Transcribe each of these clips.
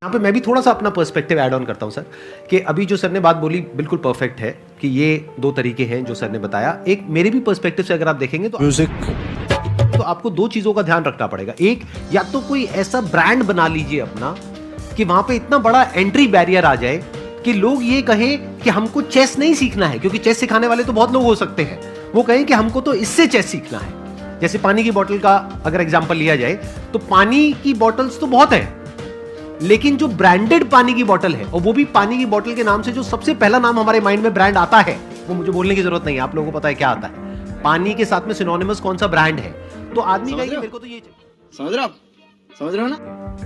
यहाँ पे मैं भी थोड़ा सा अपना पर्सपेक्टिव ऐड ऑन करता हूँ सर, कि अभी जो सर ने बात बोली बिल्कुल परफेक्ट है कि ये दो तरीके हैं जो सर ने बताया। एक मेरे भी पर्सपेक्टिव से अगर आप देखेंगे तो म्यूजिक, तो आपको दो चीजों का ध्यान रखना पड़ेगा। एक, या तो कोई ऐसा ब्रांड बना लीजिए अपना कि वहां पे इतना बड़ा एंट्री बैरियर आ जाए कि लोग ये कहें कि हमको चेस नहीं सीखना है, क्योंकि चेस सिखाने वाले तो बहुत लोग हो सकते हैं, वो कहें कि हमको तो इससे चेस सीखना है। जैसे पानी की बोतल का अगर एग्जांपल लिया जाए तो पानी की बोतल्स तो बहुत है, लेकिन जो ब्रांडेड पानी की बोतल है, और वो भी पानी की बोतल के नाम से जो सबसे पहला नाम हमारे माइंड में ब्रांड आता है, वो मुझे बोलने की जरूरत नहीं है, आप लोगों को पता है क्या आता है। पानी के साथ में सिनोनिमस कौन सा ब्रांड है, तो आदमी कहेगा मेरे को तो ये चाहिए। समझ रहे हो ना?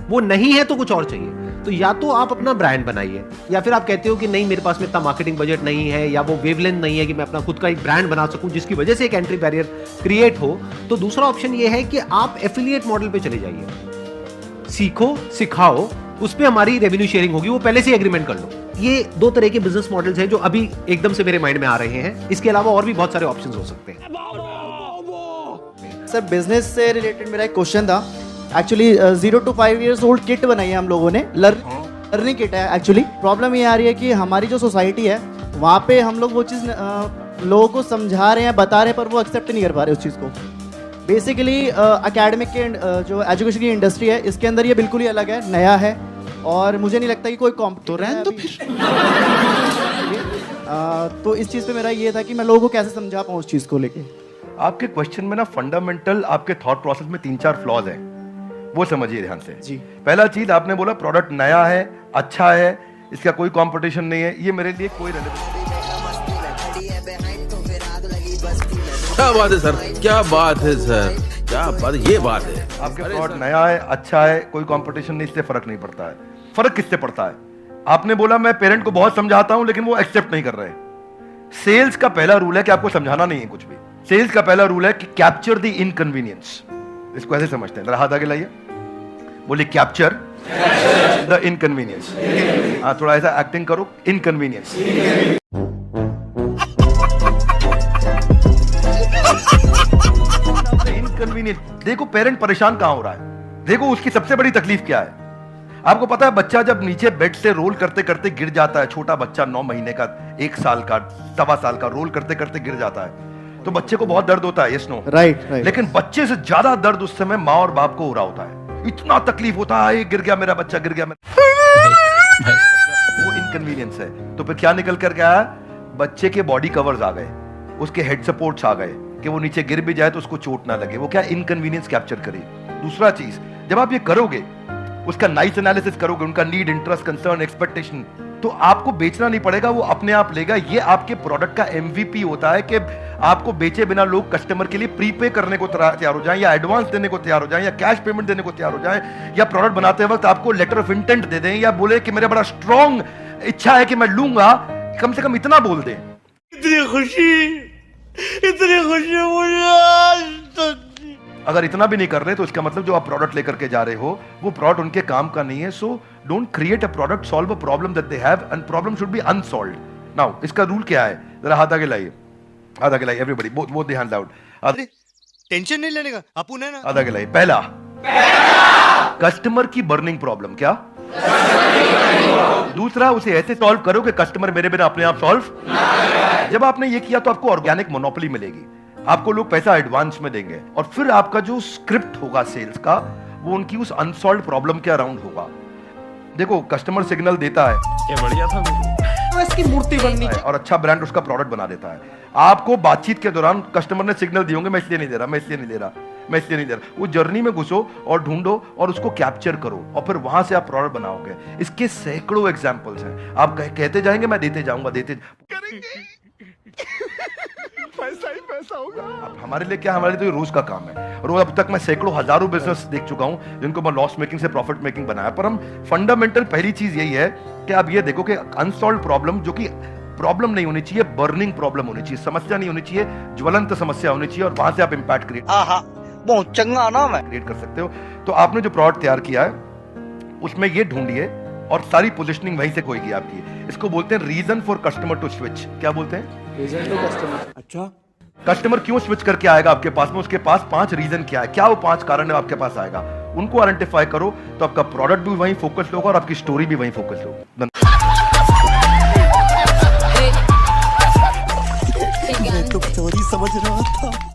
वो नहीं है तो कुछ और चाहिए। तो या तो आप अपना ब्रांड बनाइए, या फिर आप कहते हो कि नहीं मेरे पास में इतना मार्केटिंग बजट नहीं है, या वो वेवलेंथ नहीं है कि मैं अपना खुद का एक ब्रांड बना सकूं जिसकी वजह से एक एंट्री बैरियर क्रिएट हो, तो दूसरा ऑप्शन ये है कि आप एफिलिएट मॉडल पे चले जाइए, सीखो, सिखाओ, उस पे हमारी रेवेन्यू शेयरिंग होगी, वो पहले से एग्रीमेंट कर लो। ये दो तरह के बिजनेस मॉडल्स हैं जो अभी एकदम से मेरे माइंड में आ रहे हैं। इसके अलावा और भी बहुत सारे ऑप्शंस हो सकते हैं। सर बिजनेस से रिलेटेड मेरा एक क्वेश्चन था। Actually 0 to 5 years old kit बनाई है हम लोगों ने, लर्निंग किट है। एक्चुअली प्रॉब्लम ये आ रही है कि हमारी जो सोसाइटी है वहाँ पे हम लोग वो चीज़ लोगों को समझा रहे हैं, बता रहे हैं, पर वो एक्सेप्ट नहीं कर पा रहे उस चीज़ को। बेसिकली एकेडमिक के जो एजुकेशन की इंडस्ट्री है, इसके अंदर ये बिल्कुल ही अलग है, नया है, और मुझे नहीं लगता कि कोई कॉम्पिटिशन तो फिर तो इस चीज़ पे मेरा ये था कि मैं लोगों को कैसे समझा पाऊँ उस चीज़ को लेके। आपके क्वेश्चन में ना फंडामेंटल आपके थॉट प्रोसेस में 3-4 फ्लॉज हैं, वो समझिए ध्यान से जी। पहला चीज आपने बोला प्रोडक्ट नया है, अच्छा है, इसका कोई कंपटीशन नहीं है, ये मेरे लिए कोई क्या बात है सर, क्या बात है सर, क्या बात, ये बात है। आपके प्रोडक्ट नया है, अच्छा है, कोई कंपटीशन नहीं, इससे फर्क नहीं पड़ता है। फर्क किससे पड़ता है? आपने बोला मैं पेरेंट को बहुत समझाता हूं लेकिन वो एक्सेप्ट नहीं कर रहे। सेल्स का पहला रूल है कि आपको समझाना नहीं है कुछ भी। सेल्स का पहला रूल है कि कैप्चर द इनकन्वीनियंस। इसको ऐसे समझते हैं, जरा हाथ आगे लाइए, बोलिए कैप्चर द इनकन्वीनियंस। हाँ, थोड़ा ऐसा एक्टिंग करो, इनकन्वीनियंस। इनकन्वीनियंस। देखो पेरेंट परेशान कहां हो रहा है, देखो उसकी सबसे बड़ी तकलीफ क्या है। आपको पता है बच्चा जब नीचे बेड से रोल करते करते गिर जाता है, छोटा बच्चा 9 महीने का, 1 साल का, 1.25 साल का, रोल करते करते गिर जाता है, तो बच्चे को बहुत दर्द होता है, यस नो? राइट। लेकिन बच्चे से ज्यादा दर्द उस समय माँ और बाप को हो रहा होता है। इतना तकलीफ होता है, गिर गया मेरा बच्चा, गिर गया मेरा। वो इनकन्वीनियंस है। तो फिर क्या निकल कर गया? बच्चे के बॉडी कवर्स आ गए, उसके हेड सपोर्ट्स आ गए कि वो नीचे गिर भी जाए तो उसको चोट ना लगे। वो क्या इनकन्वीनियंस कैप्चर करे। दूसरा चीज, जब आप ये करोगे, उसका नाइस एनालिसिस करोगे, उनका नीड, इंटरेस्ट, कंसर्न, एक्सपेक्टेशन, तो आपको बेचना नहीं पड़ेगा, वो अपने आप लेगा। ये आपके प्रोडक्ट का एमवीपी होता है कि आपको बेचे बिना लोग कस्टमर के लिए प्रीपे करने को तैयार हो जाएं, या एडवांस देने को तैयार हो जाएं, या कैश पेमेंट देने को तैयार हो जाएं, या प्रोडक्ट बनाते वक्त आपको लेटर ऑफ इंटेंट दे दें, या बोले कि मेरा बड़ा स्ट्रॉन्ग इच्छा है कि मैं लूंगा, कम से कम इतना बोल दें। इतनी खुशी मुझे। अगर इतना भी नहीं कर रहे तो इसका मतलब जो आप प्रोडक्ट लेकर के जा रहे हो वो प्रोडक्ट उनके काम का नहीं है। So don't create a product, solve a problem that they have, and problem should be unsolved. Now इसका रूल क्या है, जरा हाथ आगे लाइए, हाथ आगे लाइए, everybody, both the hands out. Tension नहीं लेने का, अपुन है ना। हाथ आगे लाइए। पहला, कस्टमर की बर्निंग प्रॉब्लम। क्या? दूसरा, उसे ऐसे सॉल्व करो कि कस्टमर मेरे बिना अपने आप सॉल्व। जब आपने ये किया तो आपको ऑर्गेनिक मोनोपोली मिलेगी, आपको लोग पैसा एडवांस में देंगे, और फिर आपका जो स्क्रिप्ट होगा सेल्स का, वो उनकी उस अनसॉल्व प्रॉब्लम के अराउंड होगा। देखो कस्टमर सिग्नल देता है, ये बढ़िया था, इसकी मूर्ति बननी चाहिए, और अच्छा ब्रांड उसका प्रोडक्ट बना देता है। आपको बातचीत के दौरान कस्टमर ने सिग्नल दिए होंगे, मैं इसलिए नहीं दे रहा, मैं इसलिए नहीं दे रहा, मैं इसलिए नहीं दे रहा। वो जर्नी में घुसो और ढूंढो और उसको कैप्चर करो, और फिर वहां से आप प्रोडक्ट बनाओगे। इसके सैकड़ों एग्जांपल्स हैं। आप कहते जाएंगे, मैं देते जाऊंगा, पैसा ही पैसा होगा। अब हमारे लिए क्या, हमारे लिए तो ये रोज का काम है, और अब तक मैं सैकड़ों हजारों बिजनेस देख चुका हूं जिनको मैं लॉस मेकिंग से प्रॉफिट मेकिंग बनाया। पर हम फंडामेंटल पहली चीज यही है कि आप ये देखो कि अनसॉल्व प्रॉब्लम, जो कि प्रॉब्लम नहीं होनी चाहिए, बर्निंग प्रॉब्लम होनी चाहिए, समस्या नहीं होनी चाहिए, ज्वलंत समस्या होनी चाहिए, और वहां से आप इंपैक्ट क्रिएट बहुत चंगा ना मैं क्रिएट कर सकते हो। तो आपने जो प्रोडक्ट तैयार किया है उसमें ये ढूंढिए, और सारी पोजिशनिंग वहीं से होगी आपकी। इसको बोलते हैं reason for customer to switch. क्या बोलते हैं? Reason to customer. अच्छा, कस्टमर क्यों स्विच करके आएगा आपके पास में, उसके पास 5 रीजन क्या है, क्या वो 5 कारण आपके पास आएगा। उनको आइडेंटिफाई करो तो आपका प्रोडक्ट भी वहीं फोकस्ड होगा और आपकी स्टोरी भी वहीं फोकस्ड होगी। मैं तो चोरी समझ रहा था।